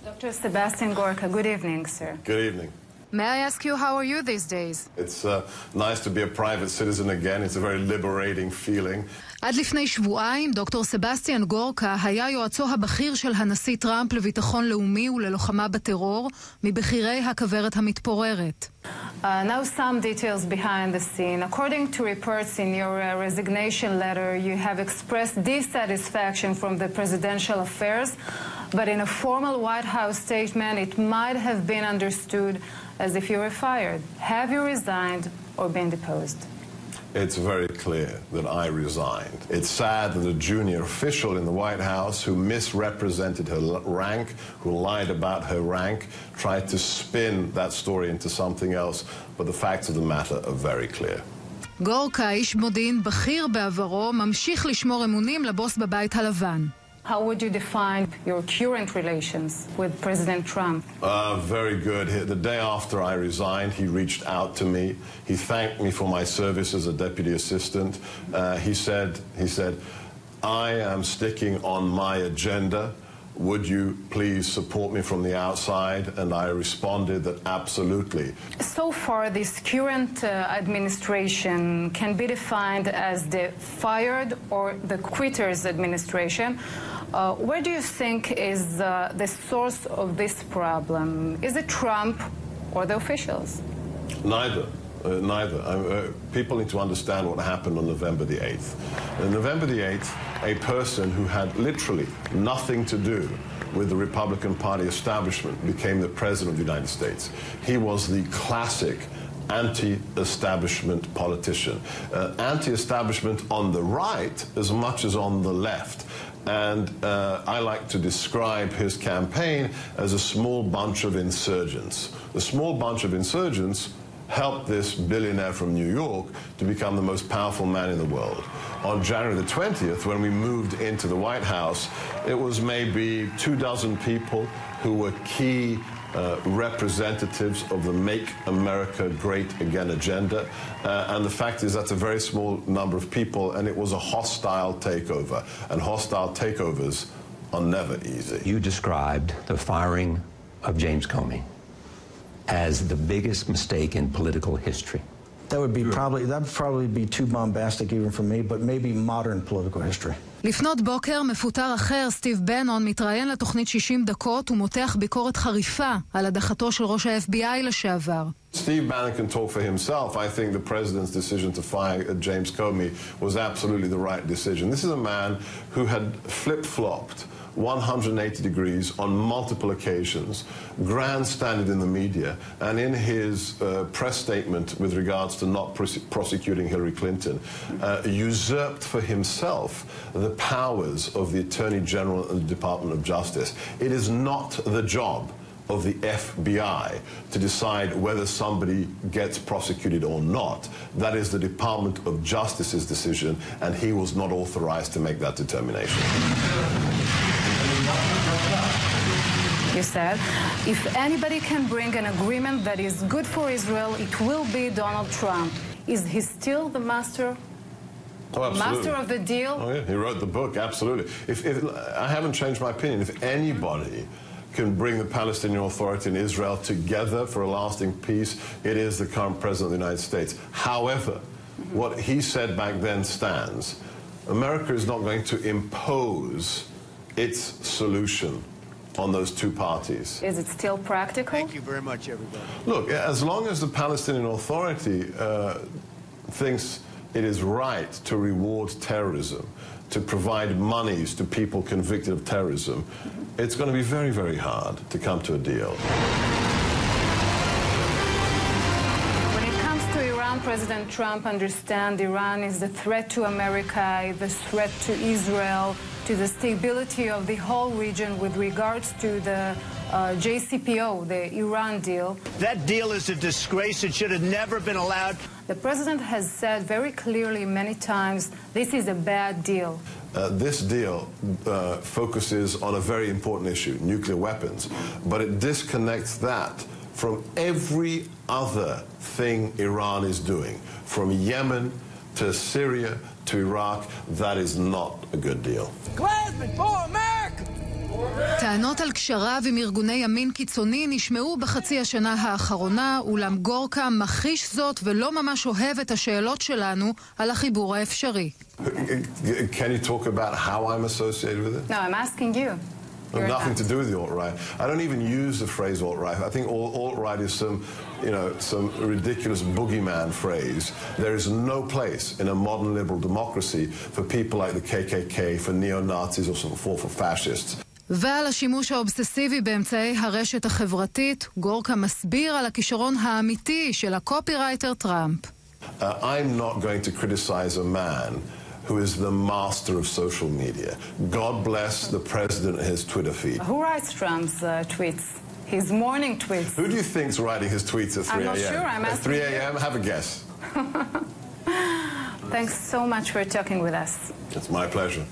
Dr. Sebastian Gorka, good evening, sir. Good evening. May I ask you, how are you these days? It's nice to be a private citizen again. It's a very liberating feeling. עד לפני שבועיים, דוקטור סבסטיאן גורקה היה יועצו הבכיר של הנשיא טראמפ לביטחון לאומי וללוחמה בטרור, מבכירי הכוורת המתפוררת. Now some details behind the scene. According to reports in your resignation letter, you have expressed dissatisfaction from the presidential affairs, but in a formal White House statement, it might have been understood as if you were fired. Have you resigned or been deposed? It's very clear that I resigned. It's sad that a junior official in the White House who misrepresented her rank, who lied about her rank, tried to spin that story into something else, but the facts of the matter are very clear. גורקה, איש מודיעין בכיר בעברו, ממשיך לשמור אמונים לבוס בבית הלבן. How would you define your current relations with President Trump? Very good. The day after I resigned, he reached out to me. He thanked me for my service as a deputy assistant. He said, I am sticking on my agenda. Would you please support me from the outside? And I responded that absolutely. So far, this current administration can be defined as the fired or the quitters administration. Where do you think is the source of this problem? Is it Trump or the officials? Neither. People need to understand what happened on November the 8th. On November the 8th, a person who had literally nothing to do with the Republican Party establishment became the President of the United States. He was the classic anti-establishment politician. Anti-establishment on the right as much as on the left. And I like to describe his campaign as a small bunch of insurgents. The small bunch of insurgents helped this billionaire from New York to become the most powerful man in the world. On January the 20th, when we moved into the White House, it was maybe 24 people who were key representatives of the Make America Great Again agenda. And the fact is that's a very small number of people, and it was a hostile takeover. And hostile takeovers are never easy. You described the firing of James Comey as the biggest mistake in political history. That would probably be too bombastic even for me, but maybe modern political history. לפנות בוקר מפוטר אחר, סטיב בנון, מתראיין לתוכנית 60 דקות ומותח ביקורת חריפה על הדחתו של ראש ה-FBI לשעבר. Steve Bannon can talk for himself. I think the president's decision to fire James Comey was absolutely the right decision. This is a man who had flip-flopped 180 degrees on multiple occasions, grandstanded in the media, and in his press statement with regards to not prosecuting Hillary Clinton, usurped for himself the powers of the Attorney General and the Department of Justice. It is not the job of the FBI to decide whether somebody gets prosecuted or not. That is the Department of Justice's decision, and he was not authorized to make that determination. You said, if anybody can bring an agreement that is good for Israel, it will be Donald Trump. Is he still the master? Oh, master of the deal? Oh, yeah, he wrote the book, absolutely. If I haven't changed my opinion. If anybody can bring the Palestinian Authority and Israel together for a lasting peace, it is the current President of the United States. However, what he said back then stands. America is not going to impose its solution on those two parties. Is it still practical? Thank you very much, everybody. Look, as long as the Palestinian Authority thinks it is right to reward terrorism, to provide monies to people convicted of terrorism, it's going to be very, very hard to come to a deal. When it comes to Iran, President Trump understands Iran is the threat to America, the threat to Israel, to the stability of the whole region with regards to the JCPO, the Iran deal. That deal is a disgrace. It should have never been allowed. The president has said very clearly many times, this is a bad deal. This deal focuses on a very important issue, nuclear weapons, but it disconnects that from every other thing Iran is doing, from Yemen to Syria to Iraq. That is not a good deal. Klansmen for America! טענות על קשריו עם ארגוני ימין קיצוני נשמעו בחצי השנה האחרונה, אולם גורקה מכחיש זאת ולא ממש אוהב את השאלות שלנו על החיבור האפשרי. Can you talk about how I'm associated with it? No, I'm asking you. Nothing to do with the alt-right. I don't even use the phrase alt-right. I think alt-right is some ridiculous boogeyman phrase. There is no place in a modern liberal democracy for people like the KKK, for neo-Nazis or for fascists. ועל השימוש האובססיבי באמצעי הרשת החברתית, גורקה מסביר על הכישרון האמיתי של הקופירייטר טראמפ. I'm not going to criticize a man who is the master of social media. God bless the president and his Twitter feed. Who writes Trump's tweets? His morning tweets. Who do you think's writing his tweets at 3 a.m.? I'm not sure. I'm asking At 3 a.m.? Have a guess. Thanks so much for talking with us. It's my pleasure.